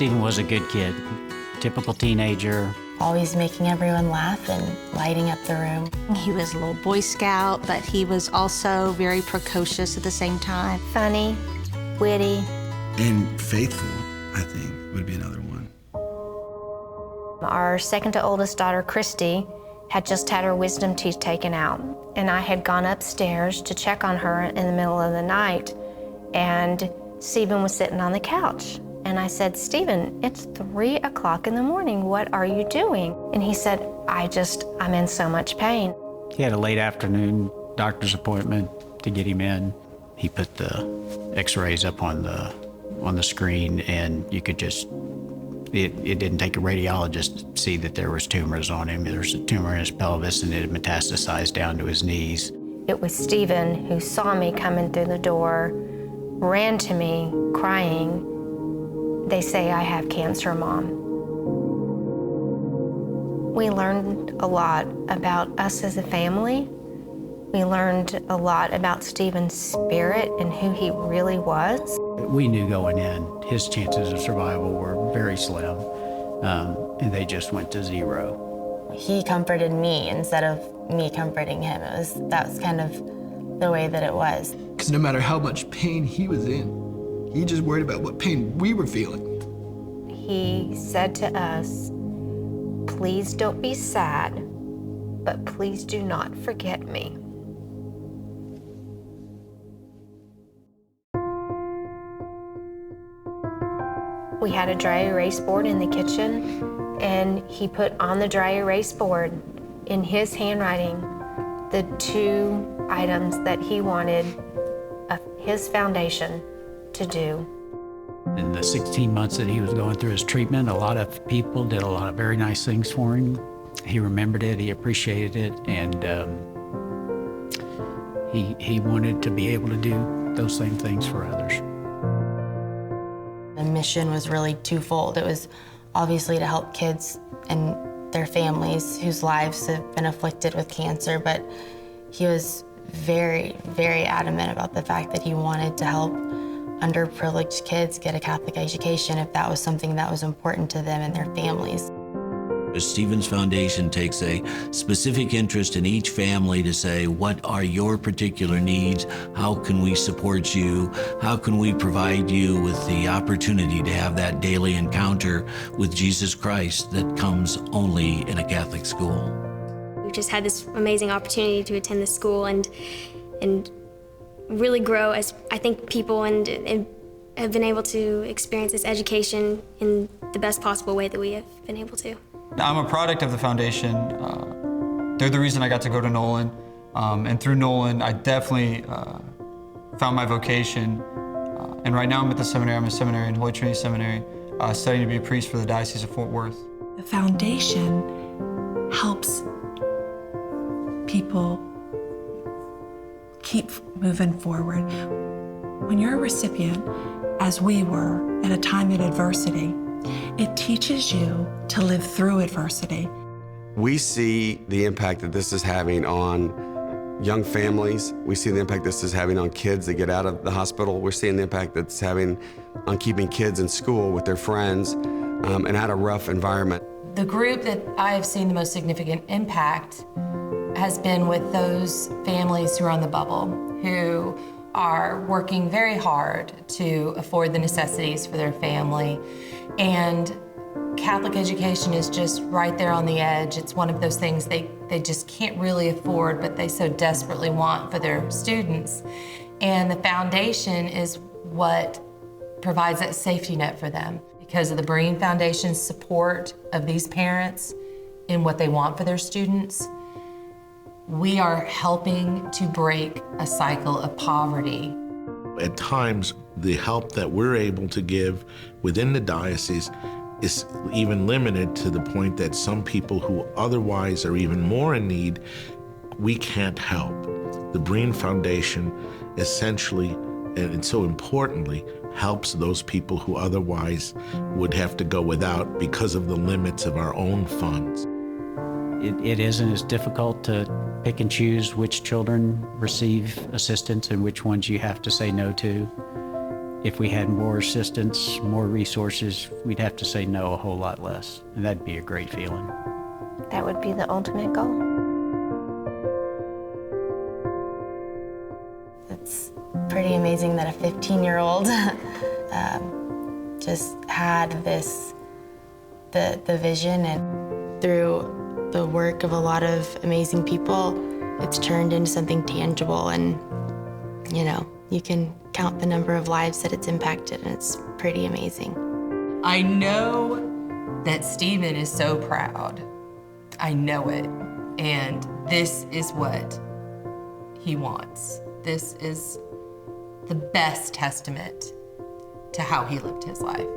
Stephen was a good kid, typical teenager. Always making everyone laugh and lighting up the room. He was a little Boy Scout, but he was also very precocious at the same time. Funny, witty. And faithful, I think, would be another one. Our second to oldest daughter, Christy, had just had her wisdom teeth taken out. And I had gone upstairs to check on her in the middle of the night, and Stephen was sitting on the couch. And I said, Stephen, it's 3 o'clock in the morning. What are you doing? And he said, I'm in so much pain. He had a late afternoon doctor's appointment to get him in. He put the x-rays up on the screen, and you could just, it didn't take a radiologist to see that there was tumors on him. There was a tumor in his pelvis, and it had metastasized down to his knees. It was Stephen who saw me coming through the door, ran to me crying. They say I have cancer, Mom. We learned a lot about us as a family. We learned a lot about Stephen's spirit and who he really was. We knew going in, his chances of survival were very slim, and they just went to zero. He comforted me instead of me comforting him. That was kind of the way that it was. Because no matter how much pain he was in, he just worried about what pain we were feeling. He said to us, please don't be sad, but please do not forget me. We had a dry erase board in the kitchen, and he put on the dry erase board in his handwriting the 2 items that he wanted his foundation to do. In the 16 months that he was going through his treatment, a lot of people did a lot of very nice things for him. He remembered it, he appreciated it, and he wanted to be able to do those same things for others. The mission was really twofold. It was obviously to help kids and their families whose lives have been afflicted with cancer, but he was very, very adamant about the fact that he wanted to help underprivileged kids get a Catholic education if that was something that was important to them and their families. Stephen's Foundation takes a specific interest in each family to say, what are your particular needs? How can we support you? How can we provide you with the opportunity to have that daily encounter with Jesus Christ that comes only in a Catholic school? We've just had this amazing opportunity to attend this school and really grow as, I think, people and have been able to experience this education in the best possible way that we have been able to. I'm a product of the foundation. They're the reason I got to go to Nolan. And through Nolan, I definitely found my vocation. And right now I'm at the seminary. I'm a seminarian, Holy Trinity Seminary, studying to be a priest for the Diocese of Fort Worth. The foundation helps people keep moving forward. When you're a recipient, as we were, at a time of adversity, it teaches you to live through adversity. We see the impact that this is having on young families. We see the impact this is having on kids that get out of the hospital. We're seeing the impact that it's having on keeping kids in school with their friends and out of a rough environment. The group that I have seen the most significant impact has been with those families who are on the bubble, who are working very hard to afford the necessities for their family. And Catholic education is just right there on the edge. It's one of those things they just can't really afford, but they so desperately want for their students. And the foundation is what provides that safety net for them. Because of the Breen Foundation's support of these parents in what they want for their students, we are helping to break a cycle of poverty. At times, the help that we're able to give within the diocese is even limited to the point that some people who otherwise are even more in need, we can't help. The Breen Foundation essentially, and so importantly, helps those people who otherwise would have to go without because of the limits of our own funds. It isn't as difficult to pick and choose which children receive assistance and which ones you have to say no to. if we had more assistance, more resources, we'd have to say no a whole lot less. And that'd be a great feeling. That would be the ultimate goal. It's pretty amazing that a 15-year-old just had the vision, and through the work of a lot of amazing people, it's turned into something tangible, and you can count the number of lives that it's impacted, and it's pretty amazing. I know that Stephen is so proud. I know it. And this is what he wants. This is the best testament to how he lived his life.